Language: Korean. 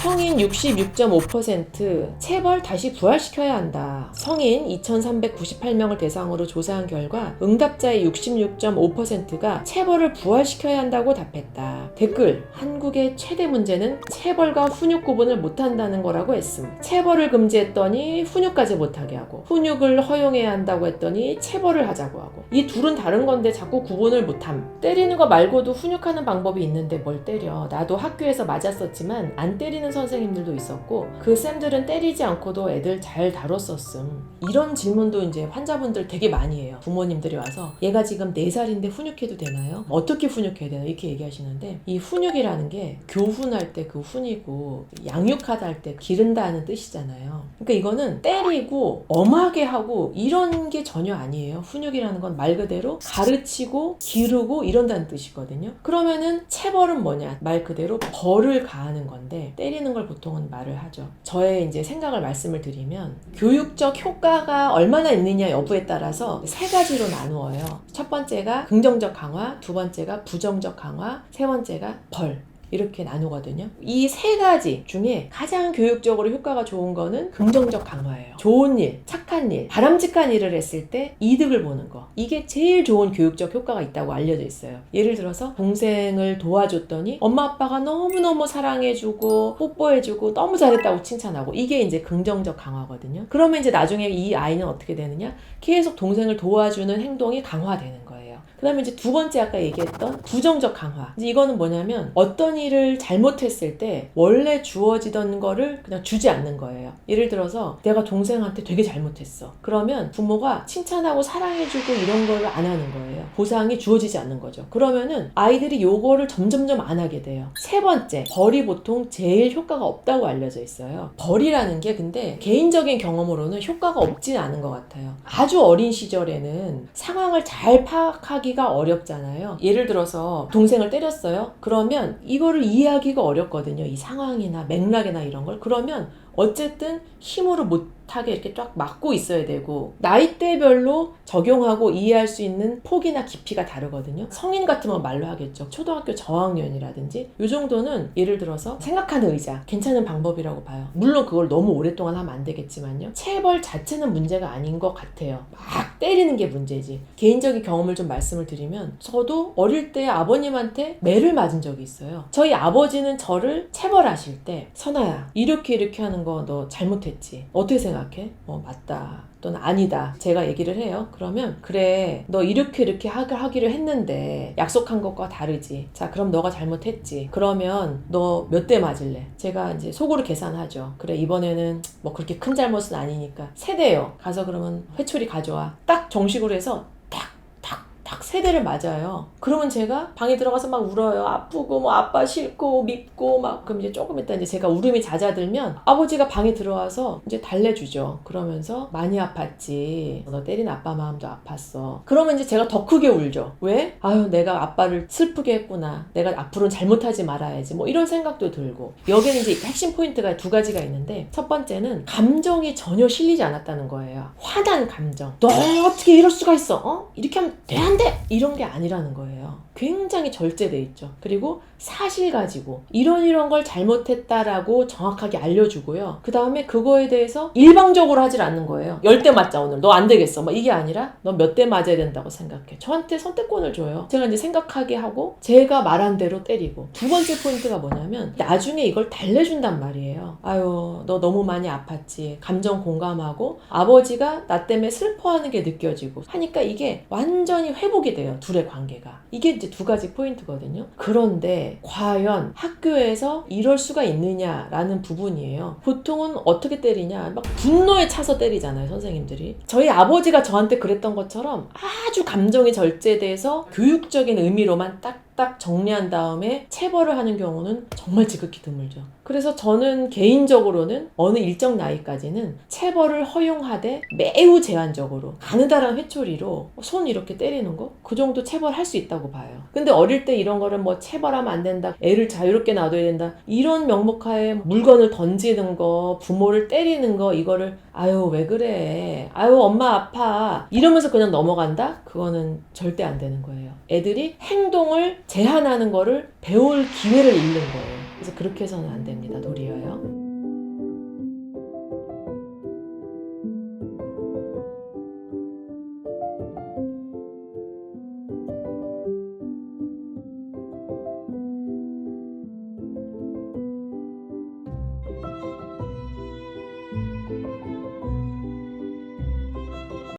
성인 66.5% 체벌 다시 부활시켜야 한다. 성인 2398명을 대상으로 조사한 결과 응답자의 66.5%가 체벌을 부활시켜야 한다고 답했다. 댓글: 한국의 최대 문제는 체벌과 훈육 구분을 못한다는 거라고 했음. 체벌을 금지했더니 훈육까지 못하게 하고, 훈육을 허용해야 한다고 했더니 체벌을 하자고 하고, 이 둘은 다른 건데 자꾸 구분을 못함. 때리는 거 말고도 훈육하는 방법이 있는데 뭘 때려. 나도 학교에서 맞았었지만 안 때리는 선생님들도 있었고, 그 쌤들은 때리지 않고도 애들 잘 다뤘었음. 이런 질문도 이제 환자분들 되게 많이 해요. 부모님들이 와서 얘가 지금 4살인데 훈육해도 되나요? 어떻게 훈육해야 되나? 이렇게 얘기하시는데, 이 훈육이라는 게 교훈할 때 그 훈이고 양육하다 할 때 기른다는 뜻이잖아요. 그러니까 이거는 때리고 엄하게 하고 이런 게 전혀 아니에요. 훈육이라는 건 말 그대로 가르치고 기르고 이런다는 뜻이거든요. 그러면은 체벌은 뭐냐? 말 그대로 벌을 가하는 건데, 때리는 걸 보통은 말을 하죠. 저의 이제 생각을 말씀을 드리면, 교육적 효과가 얼마나 있느냐 여부에 따라서 3가지로 나누어요. 첫 번째가 긍정적 강화, 두 번째가 부정적 강화, 세 번째가 벌. 이렇게 나누거든요. 이 3가지 중에 가장 교육적으로 효과가 좋은 거는 긍정적 강화예요. 좋은 일, 착한 일, 바람직한 일을 했을 때 이득을 보는 거. 이게 제일 좋은 교육적 효과가 있다고 알려져 있어요. 예를 들어서 동생을 도와줬더니 엄마 아빠가 너무너무 사랑해주고 뽀뽀해주고 너무 잘했다고 칭찬하고, 이게 이제 긍정적 강화거든요. 그러면 이제 나중에 이 아이는 어떻게 되느냐? 계속 동생을 도와주는 행동이 강화되는 거예요. 그 다음에 이제 두 번째 아까 얘기했던 부정적 강화. 이제 이거는 뭐냐면 어떤 일을 잘못했을 때 원래 주어지던 거를 그냥 주지 않는 거예요. 예를 들어서 내가 동생한테 되게 잘못했어. 그러면 부모가 칭찬하고 사랑해주고 이런 걸 안 하는 거예요. 보상이 주어지지 않는 거죠. 그러면은 아이들이 요거를 점점점 안 하게 돼요. 세 번째, 벌이 보통 제일 효과가 없다고 알려져 있어요. 벌이라는 게 근데 개인적인 경험으로는 효과가 없진 않은 것 같아요. 아주 어린 시절에는 상황을 잘 파악하기가 어렵잖아요. 예를 들어서 동생을 때렸어요. 그러면 이거를 이해하기가 어렵거든요. 이 상황이나 맥락이나 이런 걸. 그러면 어쨌든 힘으로 못하게 이렇게 쫙 막고 있어야 되고, 나이대별로 적용하고 이해할 수 있는 폭이나 깊이가 다르거든요. 성인 같으면 말로 하겠죠. 초등학교 저학년이라든지 이 정도는 예를 들어서 생각하는 의자 괜찮은 방법이라고 봐요. 물론 그걸 너무 오랫동안 하면 안 되겠지만요. 체벌 자체는 문제가 아닌 것 같아요. 막 때리는 게 문제지. 개인적인 경험을 좀 말씀을 드리면, 저도 어릴 때 아버님한테 매를 맞은 적이 있어요. 저희 아버지는 저를 체벌하실 때, 선아야 이렇게 하는 거 너 잘못했지. 어떻게 생각해? 맞다. 또는 아니다. 제가 얘기를 해요. 그러면 그래, 너 이렇게 하기로 했는데 약속한 것과 다르지. 자, 그럼 너가 잘못했지. 그러면 너 몇 대 맞을래? 제가 이제 속으로 계산하죠. 그래, 이번에는 뭐 그렇게 큰 잘못은 아니니까 3대요. 가서 그러면 회초리 가져와. 딱 정식으로 해서 딱 3대를 맞아요. 그러면 제가 방에 들어가서 막 울어요. 아프고 뭐 아빠 싫고 밉고 막. 그럼 이제 조금 있다 이제 제가 울음이 잦아들면 아버지가 방에 들어와서 이제 달래주죠. 그러면서 많이 아팠지. 너 때린 아빠 마음도 아팠어. 그러면 이제 제가 더 크게 울죠. 왜? 아유, 내가 아빠를 슬프게 했구나. 내가 앞으로는 잘못하지 말아야지. 뭐 이런 생각도 들고. 여기는 이제 핵심 포인트가 2가지가 있는데, 첫 번째는 감정이 전혀 실리지 않았다는 거예요. 화난 감정. 너 어떻게 이럴 수가 있어? 이렇게 하면 안 돼! 이런 게 아니라는 거예요. 굉장히 절제돼 있죠. 그리고 사실 가지고 이런 걸 잘못했다라고 정확하게 알려주고요. 그 다음에 그거에 대해서 일방적으로 하질 않는 거예요. 10대 맞자 오늘. 너 안 되겠어. 뭐 이게 아니라 너 몇 대 맞아야 된다고 생각해. 저한테 선택권을 줘요. 제가 이제 생각하게 하고 제가 말한 대로 때리고. 두 번째 포인트가 뭐냐면 나중에 이걸 달래준단 말이에요. 아유, 너 너무 많이 아팠지. 감정 공감하고 아버지가 나 때문에 슬퍼하는 게 느껴지고 하니까 이게 완전히 회복이 돼요. 둘의 관계가. 이게 이제 2가지 포인트거든요. 그런데 과연 학교에서 이럴 수가 있느냐라는 부분이에요. 보통은 어떻게 때리냐? 막 분노에 차서 때리잖아요, 선생님들이. 저희 아버지가 저한테 그랬던 것처럼 아주 감정이 절제돼서 교육적인 의미로만 딱 정리한 다음에 체벌을 하는 경우는 정말 지극히 드물죠. 그래서 저는 개인적으로는 어느 일정 나이까지는 체벌을 허용하되 매우 제한적으로 가느다란 회초리로 손 이렇게 때리는 거, 그 정도 체벌할 수 있다고 봐요. 근데 어릴 때 이런 거를 뭐 체벌하면 안 된다, 애를 자유롭게 놔둬야 된다, 이런 명목하에 물건을 던지는 거, 부모를 때리는 거, 이거를 아유 왜 그래, 아유 엄마 아파 이러면서 그냥 넘어간다? 그거는 절대 안 되는 거예요. 애들이 행동을 제한하는 거를 배울 기회를 잃는 거예요. 그래서 그렇게 해서는 안 됩니다. 도리어요.